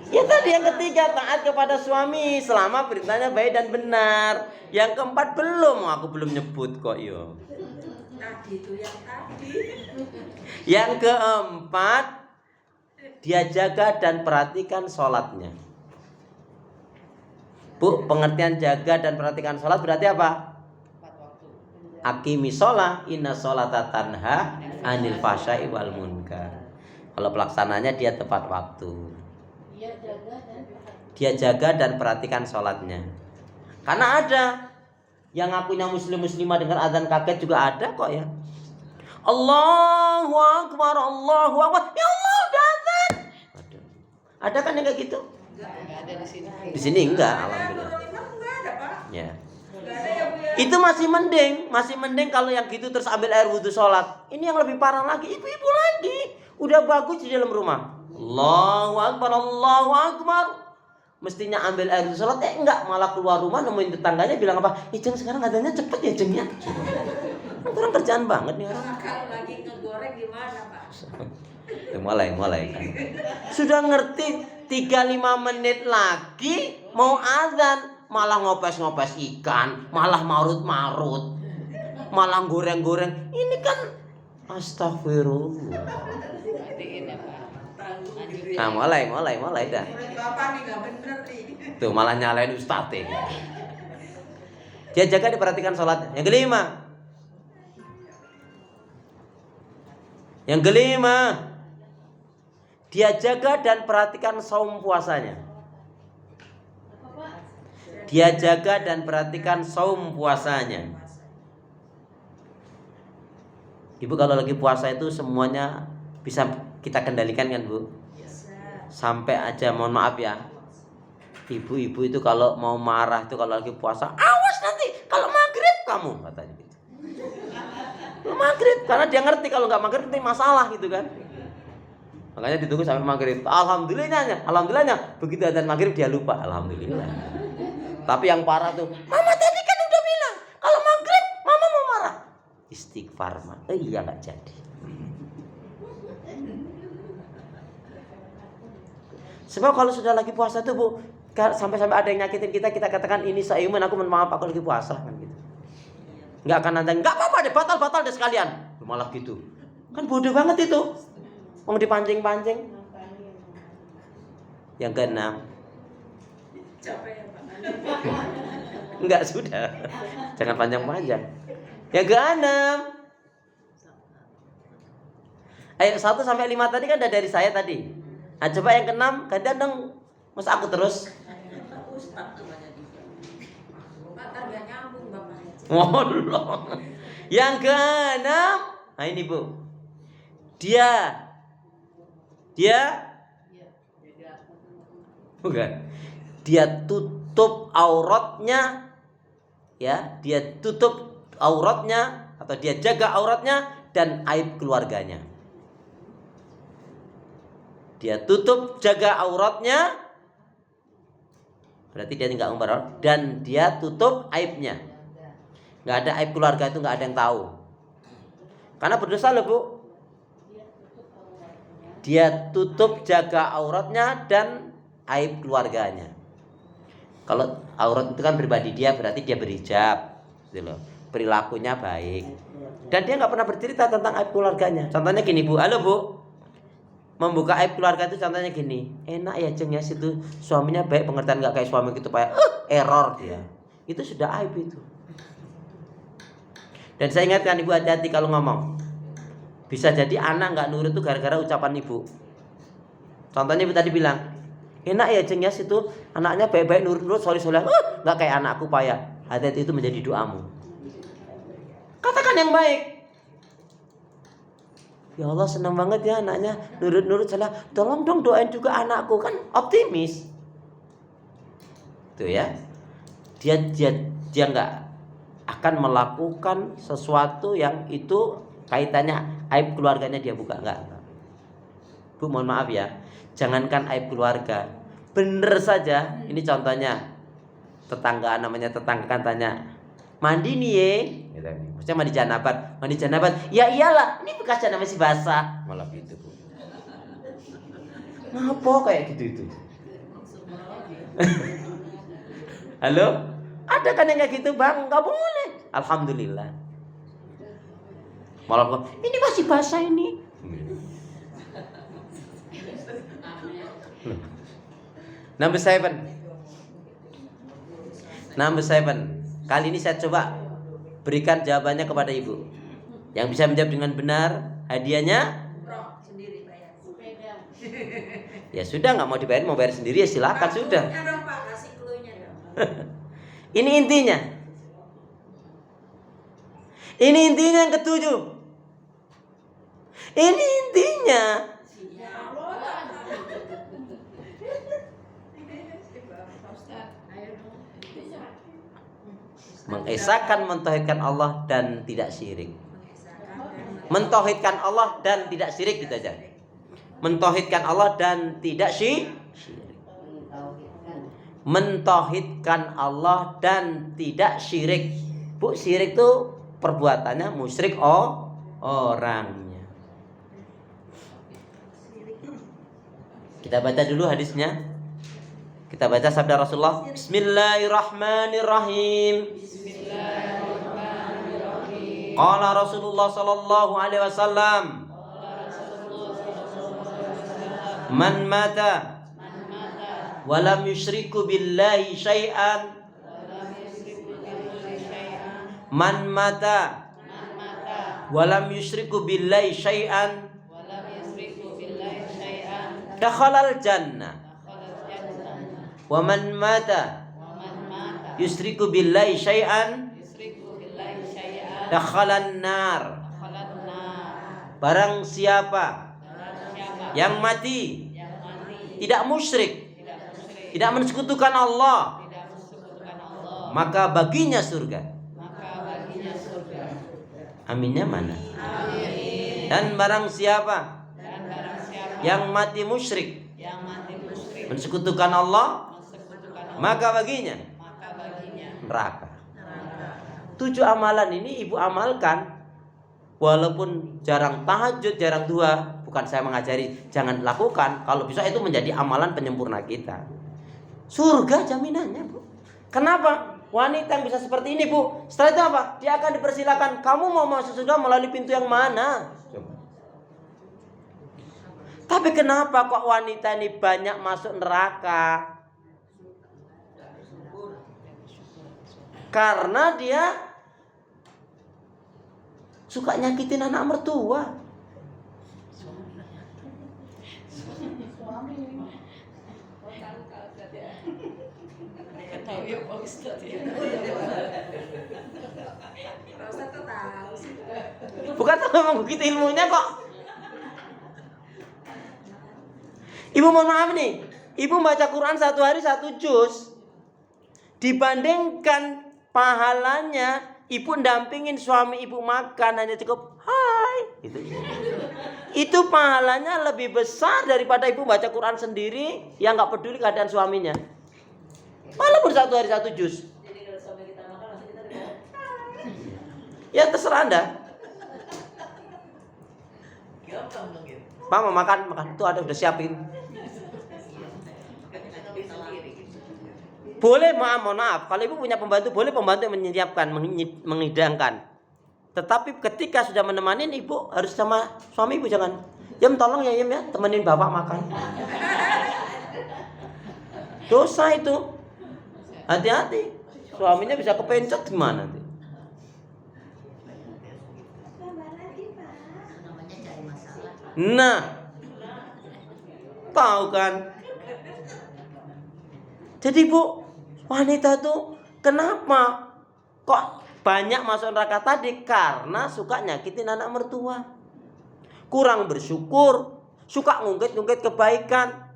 Ya tadi yang ketiga, taat kepada suami selama perintahnya baik dan benar. Yang keempat belum, aku belum nyebut kok yo. Tadi itu yang tadi. Yang keempat, dia jaga dan perhatikan sholatnya. Bu, pengertian jaga dan perhatikan sholat berarti apa? Aqimi sholat, inna sholata tanha anil fahsya'i wal munkar. Kalau pelaksananya dia tepat waktu. Dia jaga dan perhatikan sholatnya. Karena ada yang ngakunya muslimah dengar azan kaget juga ada kok ya. Allahu Akbar. Ya Allah udah azan. Ada kan yang kayak gitu? Enggak ada di sini. Di sini enggak, alhamdulillah. Enggak ada Pak. Ya. Enggak ada ya Bu ya. Itu masih mending kalau yang gitu terus ambil air wudhu sholat. Ini yang lebih parah lagi, ibu-ibu lagi. Udah bagus di dalam rumah. Allahu Akbar. Mestinya ambil air wudhu sholat, enggak, malah keluar rumah nemuin tetangganya bilang apa? Jeng sekarang adanya cepet ya Jeng ya. Kurang kerjaan banget nih orang. Kalau lagi ngegoreng gimana Pak? Mulai kan. Sudah ngerti 3-5 menit lagi mau azan, malah ngopes-ngopes ikan, malah marut-marut, malah goreng-goreng. Ini kan astagfirullah. Nah mulai dah. Bapak nih nggak bener nih. Tuh malah nyalain ustadz ya. Dia jaga diperhatikan sholatnya. Yang kelima, dia jaga dan perhatikan saum puasanya. Dia jaga dan perhatikan saum puasanya. Ibu kalau lagi puasa itu semuanya bisa kita kendalikan kan Bu? Sampai aja mohon maaf ya, ibu-ibu itu kalau mau marah itu kalau lagi puasa, awas nanti kalau maghrib kamu katanya gitu. Kalau maghrib, karena dia ngerti kalau nggak maghrib nanti masalah gitu kan. Makanya ditunggu sampai maghrib. Alhamdulillahnya begitu adzan maghrib dia lupa. Alhamdulillah. Tapi yang parah tuh, mama tadi kan udah bilang kalau maghrib mama mau marah. Istighfar mah, iya nggak jadi. Sebab kalau sudah lagi puasa tuh Bu, sampai ada yang nyakitin kita katakan ini saiman, aku mohon maaf aku lagi puasa kan gitu. Nggak akan nanti, nggak apa-apa deh, batal deh sekalian. Malah gitu, kan bodoh banget itu. Mau dipancing-pancing. Yang keenam. Capek ya Pak. Enggak sudah. Jangan panjang-panjang. Yang keenam. Ayo 1 sampai 5 tadi kan udah dari saya tadi. Nah, coba yang keenam, gantian dong. Masa aku terus? Ustaz namanya juga. Pak, nggak nyambung Bapak. Wallah. Yang keenam, nah ini Bu. Dia bukan. Dia tutup auratnya, ya, dia tutup auratnya atau dia jaga auratnya dan aib keluarganya. Dia tutup jaga auratnya, berarti dia nggak umbar, dan dia tutup aibnya. Nggak ada aib keluarga itu nggak ada yang tahu. Karena berdosa loh Bu. Dia tutup jaga auratnya dan aib keluarganya. Kalau aurat itu kan pribadi dia, berarti dia berhijab, gitu loh. Perilakunya baik. Dan dia nggak pernah bercerita tentang aib keluarganya. Contohnya gini Bu, halo Bu. Membuka aib keluarga itu contohnya gini, enak ya Jeng ya situ suaminya baik, pengertian nggak kayak suami gitu kayak error dia. Itu sudah aib itu. Dan saya ingatkan ibu hati-hati kalau ngomong. Bisa jadi anak nggak nurut itu gara-gara ucapan ibu. Contohnya ibu tadi bilang, enak ya Jeng ya situ anaknya baik-baik nurut-nurut soleh-soleh, nggak kayak anakku payah. Hati-hati itu menjadi doamu. Katakan yang baik. Ya Allah senang banget ya anaknya nurut-nurut salah. Tolong dong doain juga anakku, kan optimis. Tuh ya. Dia nggak akan melakukan sesuatu yang itu kaitannya aib keluarganya dia buka, enggak. Bu mohon maaf ya. Jangankan aib keluarga. Bener saja, ini contohnya. Tetangga namanya tetangga kan tanya, "Mandi nih ye?" Gitu. Maksudnya mandi janabat. Ya iyalah, ini bekas janabah masih basah. Malah gitu Bu. Ngapa kayak gitu itu? Halo? Ada kan yang kayak gitu Bang? Gak boleh. Alhamdulillah. Malah ini masih basah ini. Number 7. Kali ini saya coba berikan jawabannya kepada ibu. Yang bisa menjawab dengan benar, hadiahnya sendiri bayar. Ya sudah, nggak mau dibayar, mau bayar sendiri ya silakan sudah. Ya dong Pak, kasih clue-nya dong. Ini intinya. Ini intinya yang ketujuh. Ini intinya. Mengesahkan, mentauhidkan Allah dan tidak syirik. Mentauhidkan Allah dan tidak syirik gitu aja. Mentauhidkan Allah dan tidak syirik. Mentauhidkan Allah dan tidak syirik. Bu, syirik itu perbuatannya, musyrik orangnya. Kita baca dulu hadisnya. Kita baca sabda Rasulullah. Bismillahirrahmanirrahim. Qala Rasulullah sallallahu alaihi wasallam, man mata wa lam yusyriku billahi syai'an, man mata wa lam yusyriku billahi syai'an dakhalal jannah. Wa man mata yusriku billahi syai'an Yusriku billahi syai'an dakhalan nar. dakhalan nar. Barang siapa Barang siapa yang mati yang mati tidak musyrik, tidak musyrik, tidak mensekutukan Allah, tidak mensekutukan Allah, maka baginya surga. maka baginya surga. Aminnya mana? Amin. Dan barang siapa Dan barang siapa yang mati musyrik, yang mati musyrik, mensekutukan Allah, mensekutukan Allah, maka baginya maka baginya neraka. neraka. 7 amalan ini ibu amalkan. Walaupun jarang tahajud, jarang dua, bukan saya mengajari jangan lakukan. Kalau bisa itu menjadi amalan penyempurna kita. Surga jaminannya, Bu. Kenapa? Wanita yang bisa seperti ini, Bu, setelah itu apa? Dia akan dipersilakan, kamu mau masuk surga melalui pintu yang mana? Coba. Tapi kenapa kok wanita ini banyak masuk neraka? Karena dia suka nyakitin anak mertua. Tahu ya Pak Ustadz ya. Pak Ustadz kok tahu sih? Bukan memang begitu ilmunya kok. Ibu mohon maaf nih, ibu baca Quran 1 hari 1 juz, dibandingkan pahalanya ibu dampingin suami ibu makan hanya cukup hai gitu. Itu pahalanya lebih besar daripada ibu baca Quran sendiri yang nggak peduli keadaan suaminya. Walaupun 1 hari 1 juz. Jadi kalau suami kita makan langsung kita dikatakan Ya terserah Anda. gampang dong gitu. Pak mau makan, tuh ada udah siapin. Boleh, mohon maaf. Kalau ibu punya pembantu, boleh pembantu yang menyiapkan, menghidangkan. Tetapi ketika sudah menemani, ibu harus sama suami ibu jangan. Yem tolong ya Yem ya, temenin bapak makan. Dosa itu. Hati-hati. Suaminya bisa kepencet gimana nanti? Nah, tahu kan? Jadi Bu, wanita tuh kenapa kok banyak masuk neraka tadi? Karena suka nyakitin anak mertua, kurang bersyukur, suka ngungkit-ngungkit kebaikan,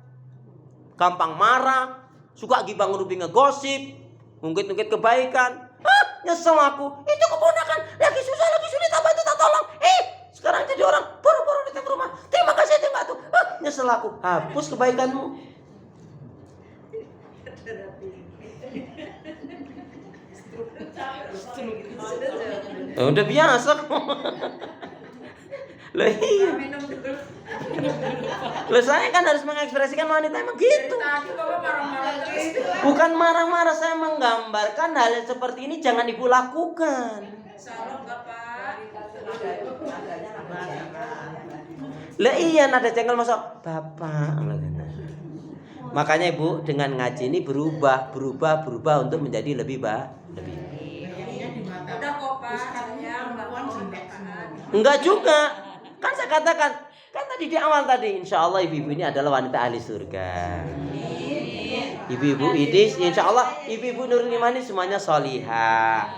gampang marah, suka gibah ngerubi ngegosip, ngungkit-ngungkit kebaikan. Nyesel aku, itu keponakan lagi susah lagi sulit apa itu tak tolong. Sekarang jadi orang boro-boro datang ke rumah. Terima kasih ya Mbak tuh. Nyesel aku, hapus kebaikanmu. Udah biasa kok. Loh iya. Loh saya kan harus mengekspresikan wanita emang gitu. Tadi Bapak marah-marah terus. Bukan marah-marah, saya menggambarkan hal yang seperti ini jangan ibu lakukan. Salah Bapak. Lah iya nada jengkel masuk Bapak. Makanya Ibu dengan ngaji ini berubah untuk menjadi lebih baik. Udah kok Pak, saya melakukan jelek semua. Enggak juga. Kan saya katakan, kan tadi di awal tadi insya Allah ibu-ibu ini adalah wanita ahli surga. Ibu-ibu ini insya Allah ibu-ibu Nurul Imani semuanya solihah,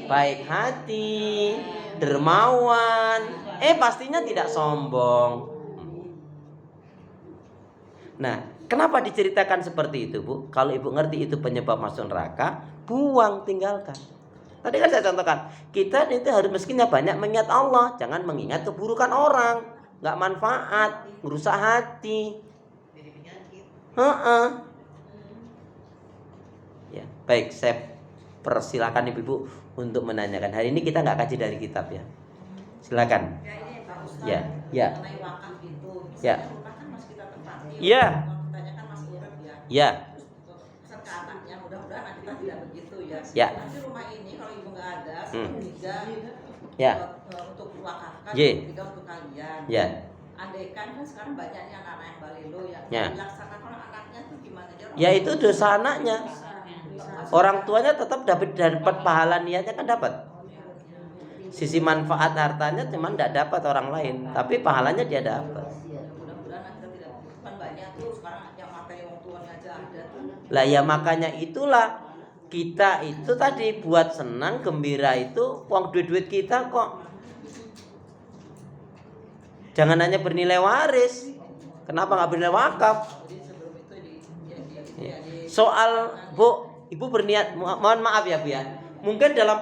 baik hati, dermawan, pastinya tidak sombong. Nah, kenapa diceritakan seperti itu Bu? Kalau ibu ngerti itu penyebab masuk neraka, buang, tinggalkan. Tadi kan saya contohkan, kita itu harus miskinnya banyak mengingat Allah, jangan mengingat keburukan orang, nggak manfaat, merusak hati. Ya, baik, saya persilakan ibu-ibu untuk menanyakan. Hari ini kita nggak kaji dari kitab ya. Silakan. Ya ini Pak Ustadz. Ya, ya. Mengenai wakaf itu. Ya. Rumah kan masih kita tempati. Ya. Tanyakan Mas Urep ya. Ya. Pesan ke anaknya, mudah-mudahan anak kita tidak begitu ya. Ya. Nanti rumah ini kalau ibu nggak ada, 1/3 Ya. untuk wakafkan, Ye. 1/3 untuk kalian. Ya. Andaikan kan sekarang banyaknya anak-anak yang balelo ya. Ya. Dilaksanakan oleh anaknya tuh gimana dia? Ya itu dosa anaknya. Orang tuanya tetap dapat pahala niatnya kan dapat. Sisi manfaat hartanya cuman tidak dapat orang lain, tapi pahalanya dia dapat. Mudah-mudahan kita tidak kan banyak tuh sekarang yang materi orang tuanya aja ada tuh. Lah ya makanya itulah kita itu tadi buat senang gembira itu uang duit kita kok. Jangan hanya bernilai waris. Kenapa nggak bernilai wakaf? Soal Bu, Ibu berniat, mohon maaf ya Bu ya. Mungkin dalam